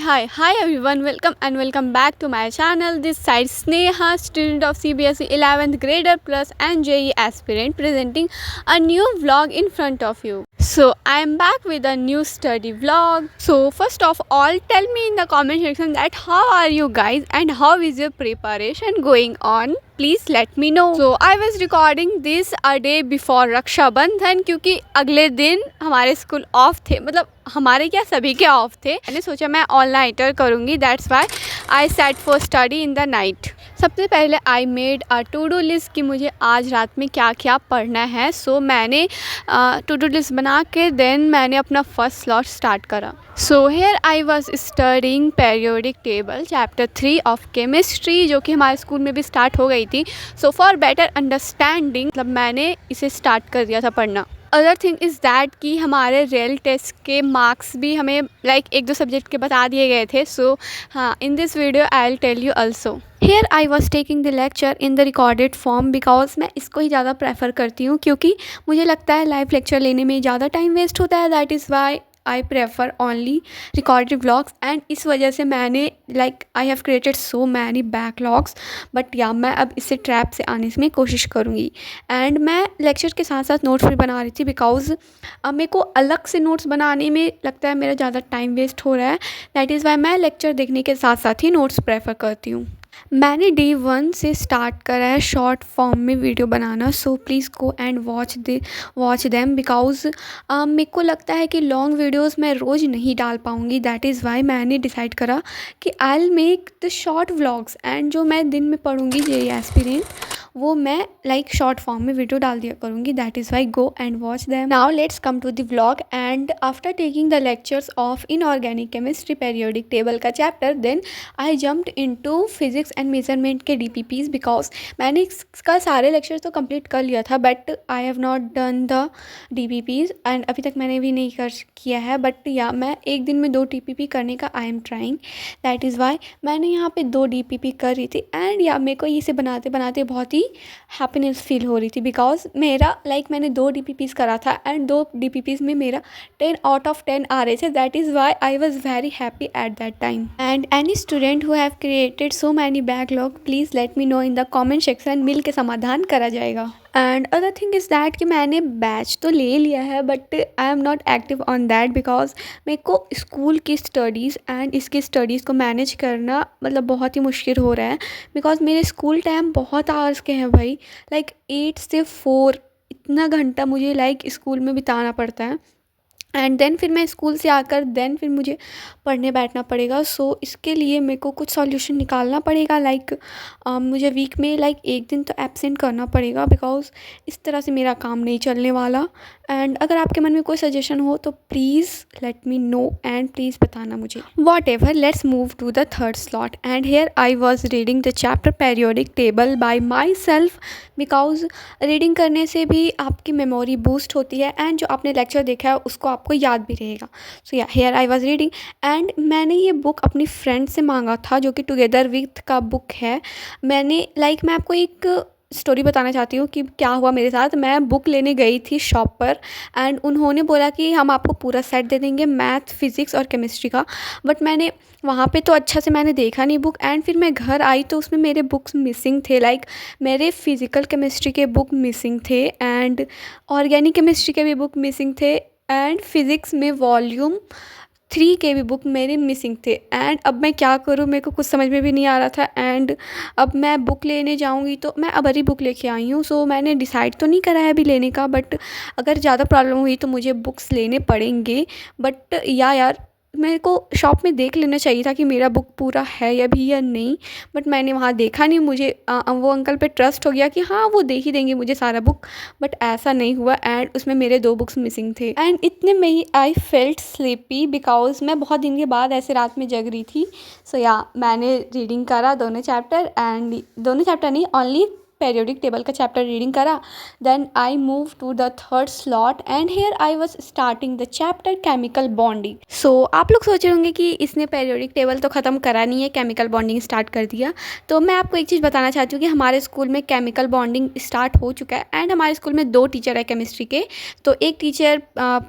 Hi everyone, welcome back to my channel. This side Sneha, student of CBSE 11th grader plus and JEE aspirant, presenting a new vlog in front of you. So I am back with a new study vlog. So first of all, tell me in the comment section that how are you guys and how is your preparation going on. Please let me know. So I was recording this a day before Rakshabandhan, क्योंकि अगले दिन हमारे school of थे, मतलब हमारे क्या सभी के ऑफ थे. मैंने सोचा मैं ऑनलाइन करूँगी, that's why I sat for study in the night. सबसे पहले I made a to do list कि मुझे आज रात में क्या क्या पढ़ना है. सो मैंने टू डू लिस्ट बना के देन मैंने अपना फर्स्ट स्लॉट स्टार्ट करा. So here I was studying periodic table chapter 3 of chemistry, जो कि हमारे स्कूल में भी स्टार्ट हो गई थी. सो फॉर बेटर अंडरस्टैंडिंग मतलब मैंने इसे स्टार्ट कर दिया था पढ़ना. अदर थिंग इज़ दैट कि हमारे रियल टेस्ट के मार्क्स भी हमें एक दो सब्जेक्ट के बता दिए गए थे. सो हाँ, इन दिस video I will tell you also. Here I was taking the lecture in the recorded form because मैं इसको ही ज़्यादा प्रेफर करती हूँ, क्योंकि मुझे लगता है लाइव लेक्चर लेने में ज़्यादा टाइम वेस्ट होता है. That is why I prefer only recorded vlogs. And इस वजह से मैंने I have created so many backlogs. But या मैं अब इससे ट्रैप से आने में कोशिश करूँगी. एंड मैं लेक्चर के साथ साथ नोट्स भी बना रही थी, बिकॉज अब मेरे को अलग से नोट्स बनाने में लगता है मेरा ज़्यादा टाइम वेस्ट हो रहा है. दैट इज़ वाई मैं लेक्चर देखने के साथ साथ ही नोट्स प्रेफर करती हूँ. मैंने डे 1 से स्टार्ट करा है शॉर्ट फॉर्म में video banana. So please go and watch them because मेरे को लगता है कि लॉन्ग वीडियोस मैं रोज़ नहीं डाल पाऊँगी. दैट इज़ वाई मैंने डिसाइड करा कि I will make the short vlogs. And जो मैं दिन में पढ़ूँगी जेईई एस्पिरेंट, वो मैं शॉर्ट फॉर्म में वीडियो डाल दिया करूँगी. That is why go and watch them. Now let's come to the vlog. And after taking the lectures of inorganic chemistry periodic table का chapter, then I jumped into physics and measurement के DPPs because मैंने इसका सारे lectures तो complete कर लिया था, but I have not done the DPPs. And अभी तक मैंने भी नहीं किया है. बट या मैं एक दिन में 2 DPP करने का I am trying. That is Y मैंने यहाँ पे 2 DPP कर रही थी. एंड या मेरे को इसे बनाते बनाते बहुत ही हैप्पीनेस फील हो रही थी, बिकॉज मेरा मैंने 2 DPPs करा था एंड 2 DPPs में मेरा 10 आउट ऑफ 10 आ रहे थे. That is why I was very happy at that time. And any student who have created so many backlog, please let me know in the comment section. मिल के समाधान करा जाएगा. And other thing is that कि मैंने batch तो ले लिया है, but I am not active on that because मेरे को स्कूल की स्टडीज़ एंड इसकी स्टडीज़ को मैनेज करना बहुत ही मुश्किल हो रहा है. बिकॉज मेरे स्कूल टाइम बहुत आवर्स के हैं भाई, 8 से 4 इतना घंटा मुझे स्कूल में बिताना पड़ता है. एंड देन फिर मैं स्कूल से आकर देन फिर मुझे पढ़ने बैठना पड़ेगा. सो इसके लिए मेरे को कुछ सॉल्यूशन निकालना पड़ेगा. मुझे वीक में एक दिन तो एब्सेंट करना पड़ेगा, बिकॉज इस तरह से मेरा काम नहीं चलने वाला. एंड अगर आपके मन में कोई सजेशन हो तो please let me know and please बताना मुझे. Whatever, let's move to the third slot. And here I was reading the chapter periodic table by myself, because reading करने से भी आपकी मेमोरी बूस्ट होती है एंड जो आपने लेक्चर देखा है उसको आपको याद भी रहेगा. सो या hair I was reading. And मैंने ये बुक अपनी फ्रेंड से मांगा था, जो कि टुगेदर विथ का बुक है. मैंने मैं आपको एक स्टोरी बताना चाहती हूँ कि क्या हुआ मेरे साथ. मैं बुक लेने गई थी शॉप पर एंड उन्होंने बोला कि हम आपको पूरा सेट दे देंगे मैथ, फिज़िक्स और केमिस्ट्री का. बट मैंने वहाँ पे तो अच्छा से मैंने देखा नहीं बुक. एंड फिर मैं घर आई तो उसमें मेरे बुक्स मिसिंग थे. मेरे फिज़िकल केमिस्ट्री के बुक मिसिंग थे एंड ऑर्गेनिक केमिस्ट्री के भी बुक मिसिंग थे एंड फिज़िक्स में वॉल्यूम 3 के भी बुक मेरे मिसिंग थे. एंड अब मैं क्या करूँ, मेरे को कुछ समझ में भी नहीं आ रहा था. एंड अब मैं बुक लेने जाऊँगी तो मैं अब ही बुक लेके आई हूँ. सो मैंने डिसाइड तो नहीं करा है अभी लेने का, बट अगर ज़्यादा प्रॉब्लम हुई तो मुझे बुक्स लेने पड़ेंगे. बट यार मेरे को शॉप में देख लेना चाहिए था कि मेरा बुक पूरा है या नहीं. बट मैंने वहाँ देखा नहीं. मुझे वो अंकल पे ट्रस्ट हो गया कि हाँ वो दे ही देंगे मुझे सारा बुक. बट ऐसा नहीं हुआ एंड उसमें मेरे 2 बुक्स मिसिंग थे. एंड इतने में ही आई फेल्ट स्लीपी बिकॉज मैं बहुत दिन के बाद ऐसे रात में जग रही थी. सो या मैंने रीडिंग करा दोनों चैप्टर. एंड दोनों चैप्टर नहीं, ओनली periodic table का chapter reading करा. Then I moved to the third slot and here I was starting the chapter chemical bonding. So आप लोग सोच रहे होंगे कि इसने periodic table तो ख़त्म करा नहीं है, chemical bonding start कर दिया. तो मैं आपको एक चीज़ बताना चाहती हूँ कि हमारे स्कूल में chemical bonding start हो चुका है एंड हमारे स्कूल में 2 टीचर है केमिस्ट्री के. तो एक टीचर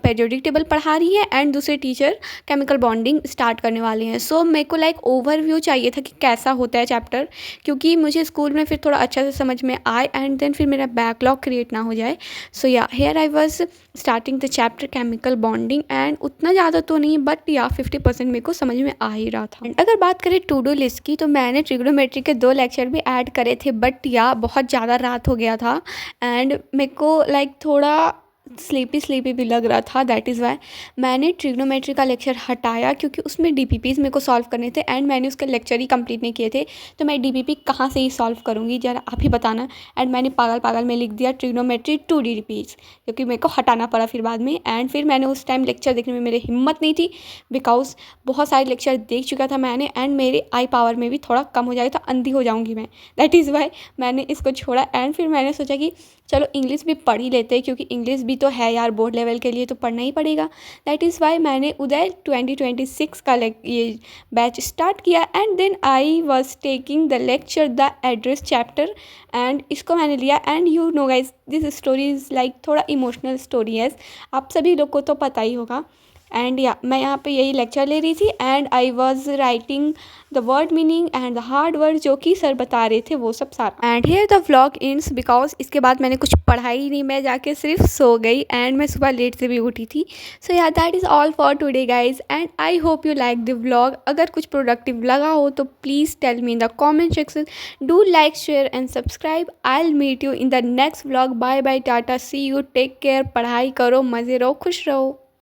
periodic table पढ़ा रही है एंड दूसरे टीचर chemical bonding स्टार्ट करने वाले हैं. सो मेरे को लाइक ओवरव्यू चाहिए था कि कैसा होता है चैप्टर, क्योंकि मुझे स्कूल में फिर थोड़ा अच्छा से समझ में आए एंड देन फिर मेरा बैकलॉग क्रिएट ना हो जाए. सो या here I was starting the chapter chemical bonding and उतना ज़्यादा तो नहीं बट या 50% मेरे को समझ में आ ही रहा था. अगर बात करें टू डू लिस्ट की तो मैंने ट्रिग्नोमेट्री के 2 लेक्चर भी ऐड करे थे बट या बहुत ज़्यादा रात हो गया था एंड मेरे को लाइक थोड़ा स्लीपी भी लग रहा था. दैट इज़ वाई मैंने ट्रिग्नोमेट्री का लेक्चर हटाया, क्योंकि उसमें डीपीपीज़ मेरे को सॉल्व करने थे एंड मैंने उसके लेक्चर ही कंप्लीट नहीं किए थे. तो मैं डीपीपी कहाँ से ही सॉल्व करूँगी, ज़रा आप ही बताना. एंड मैंने पागल में लिख दिया ट्रिग्नोमेट्री 2 डीपीपीज़, क्योंकि मेरे को हटाना पड़ा फिर बाद में. एंड फिर मैंने उस टाइम लेक्चर देखने में मेरी हिम्मत नहीं थी, बिकॉज बहुत सारे लेक्चर देख चुका था मैंने एंड मेरे आई पावर में भी थोड़ा कम हो जाएगा तो अंधी हो जाऊँगी मैं. दैट इज़ वाई मैंने इसको छोड़ा एंड फिर मैंने सोचा कि चलो इंग्लिश भी पढ़ ही लेते हैं, क्योंकि इंग्लिश भी तो है यार, बोर्ड लेवल के लिए तो पढ़ना ही पड़ेगा. दैट इज़ वाई मैंने उदय 2026 का ये बैच स्टार्ट किया and then I was taking the lecture the address chapter and इसको मैंने लिया. And you know guys this story is like थोड़ा इमोशनल स्टोरी है, आप सभी लोग को तो पता ही होगा. एंड या मैं यहाँ पे यही लेक्चर ले रही थी and I was writing the word meaning and the hard word जो कि सर बता रहे थे वो सब सारा. And here the vlog ends because इसके बाद मैंने कुछ पढ़ा ही नहीं, मैं जाके सिर्फ सो गई एंड मैं सुबह लेट से भी उठी थी. So yeah that is all for today guys and I hope you like the vlog. अगर कुछ प्रोडक्टिव लगा हो तो please tell me in the comment section. Do like share and subscribe. I will meet you in the next vlog. Bye bye, टाटा, see you, take care. पढ़ाई करो, मज़े रहो, खुश रहो.